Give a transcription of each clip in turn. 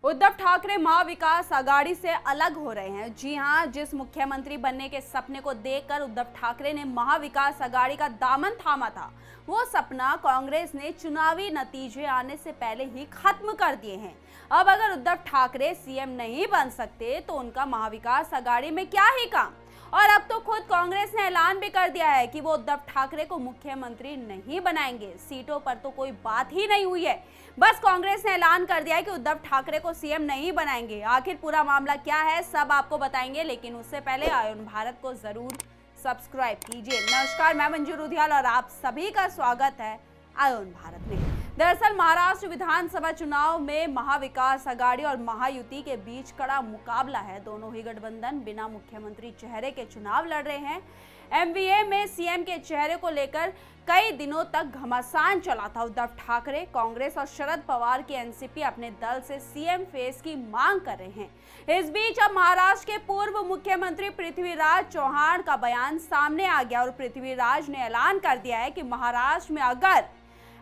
उद्धव ठाकरे महाविकास आघाड़ी से अलग हो रहे हैं। जी हां, जिस मुख्यमंत्री बनने के सपने को देखकर उद्धव ठाकरे ने महाविकास आघाड़ी का दामन थामा था, वो सपना कांग्रेस ने चुनावी नतीजे आने से पहले ही खत्म कर दिए हैं। अब अगर उद्धव ठाकरे सीएम नहीं बन सकते तो उनका महाविकास आघाड़ी में क्या ही काम। और अब तो खुद कांग्रेस ने ऐलान भी कर दिया है कि वो उद्धव ठाकरे को मुख्यमंत्री नहीं बनाएंगे। सीटों पर तो कोई बात ही नहीं हुई है, बस कांग्रेस ने ऐलान कर दिया है कि उद्धव ठाकरे को सीएम नहीं बनाएंगे। आखिर पूरा मामला क्या है, सब आपको बताएंगे, लेकिन उससे पहले आयोन भारत को जरूर सब्सक्राइब कीजिए। नमस्कार, मैं मंजू रुधियाल और आप सभी का स्वागत है आयोन भारत में। दरअसल महाराष्ट्र विधानसभा चुनाव में महाविकास आघाड़ी और महायुति के बीच कड़ा मुकाबला है। दोनों ही गठबंधन बिना मुख्यमंत्री चेहरे के चुनाव लड़ रहे हैं। एमवीए में सीएम के चेहरे को लेकर कई दिनों तक घमासान चला था। उद्धव ठाकरे, कांग्रेस और शरद पवार की एनसीपी अपने दल से सीएम फेस की मांग कर रहे हैं। इस बीच अब महाराष्ट्र के पूर्व मुख्यमंत्री पृथ्वीराज चौहान का बयान सामने आ गया और पृथ्वीराज ने ऐलान कर दिया है कि महाराष्ट्र में अगर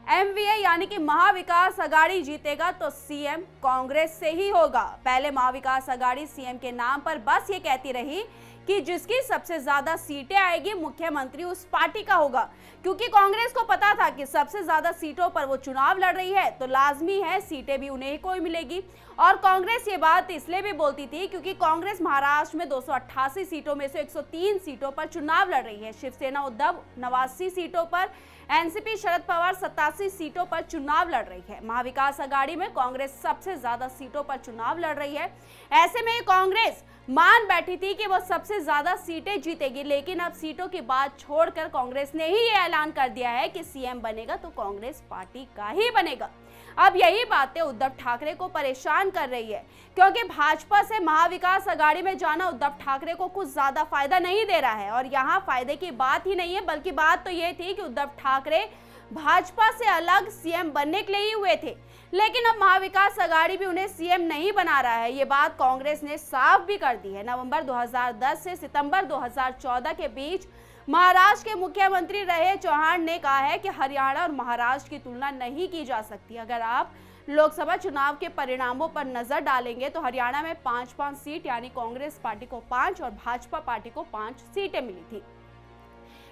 एमवीए यानी कि महाविकास आघाड़ी जीतेगा तो सीएम कांग्रेस से ही होगा। पहले महाविकास आघाड़ी सीएम के नाम पर बस ये कहती रही कि जिसकी सबसे ज्यादा सीटें आएगी मुख्यमंत्री उस पार्टी का होगा, क्योंकि कांग्रेस को पता था कि सबसे ज्यादा सीटों पर वो चुनाव लड़ रही है तो लाजमी है सीटें भी उन्हें ही कोई मिलेगी। और कांग्रेस ये बात इसलिए भी बोलती थी क्योंकि कांग्रेस महाराष्ट्र में 288 सीटों में से 103 सीटों पर चुनाव लड़ रही है। शिवसेना उद्धव 89 सीटों पर, एनसीपी शरद पवार 87 सीटों पर चुनाव लड़ रही है। महाविकास आघाड़ी में कांग्रेस सबसे ज्यादा सीटों पर चुनाव लड़ रही है। ऐसे में कांग्रेस मान बैठी थी कि वो सबसे ज्यादा सीटें जीतेगी, लेकिन अब सीटों की बात छोड़कर कांग्रेस ने ही ये ऐलान कर दिया है कि सीएम बनेगा तो कांग्रेस पार्टी का ही बनेगा। अब यही बातें उद्धव ठाकरे को परेशान कर रही है, क्योंकि भाजपा से महाविकास आघाड़ी में जाना उद्धव ठाकरे को कुछ ज्यादा फायदा नहीं दे रहा है। और यहाँ फायदे की बात ही नहीं है, बल्कि बात तो ये थी कि उद्धव ठाकरे भाजपा से अलग सीएम बनने के लिए ही हुए थे, लेकिन अब महाविकास आघाड़ी भी उन्हें सीएम नहीं बना रहा है। ये बात कांग्रेस ने साफ भी कर दी है। नवंबर 2010 से सितंबर 2014 के बीच महाराष्ट्र के मुख्यमंत्री रहे चौहान ने कहा है कि हरियाणा और महाराष्ट्र की तुलना नहीं की जा सकती। अगर आप लोकसभा चुनाव के परिणामों पर नजर डालेंगे तो हरियाणा में 5-5 सीट यानी कांग्रेस पार्टी को 5 और भाजपा पार्टी को 5 सीटें मिली थी।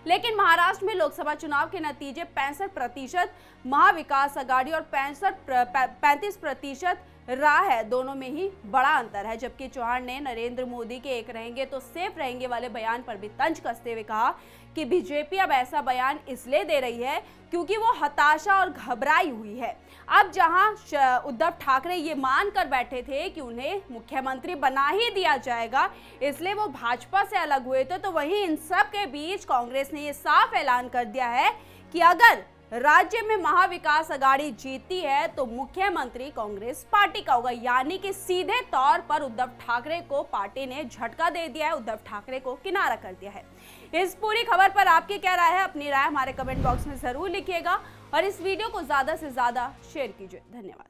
लेकिन महाराष्ट्र में लोकसभा चुनाव के नतीजे 65% महाविकास आघाड़ी और 35% रहा है। दोनों में ही बड़ा अंतर है। जबकि चौहान ने नरेंद्र मोदी के एक रहेंगे तो सेफ रहेंगे वाले बयान पर भी तंज कसते हुए कहा कि बीजेपी अब ऐसा बयान इसलिए दे रही है क्योंकि वो हताशा और घबराई हुई है। अब जहां उद्धव ठाकरे ये मान कर बैठे थे कि उन्हें मुख्यमंत्री बना ही दिया जाएगा, इसलिए वो भाजपा से अलग हुए थे, तो वहीं इन सब के बीच कांग्रेस ने ये साफ ऐलान कर दिया है कि अगर राज्य में महाविकास आघाड़ी जीतती है तो मुख्यमंत्री कांग्रेस पार्टी का होगा। यानी कि सीधे तौर पर उद्धव ठाकरे को पार्टी ने झटका दे दिया है, उद्धव ठाकरे को किनारा कर दिया है। इस पूरी खबर पर आपकी क्या राय है? अपनी राय हमारे कमेंट बॉक्स में जरूर लिखिएगा और इस वीडियो को ज्यादा से ज्यादा शेयर कीजिए। धन्यवाद।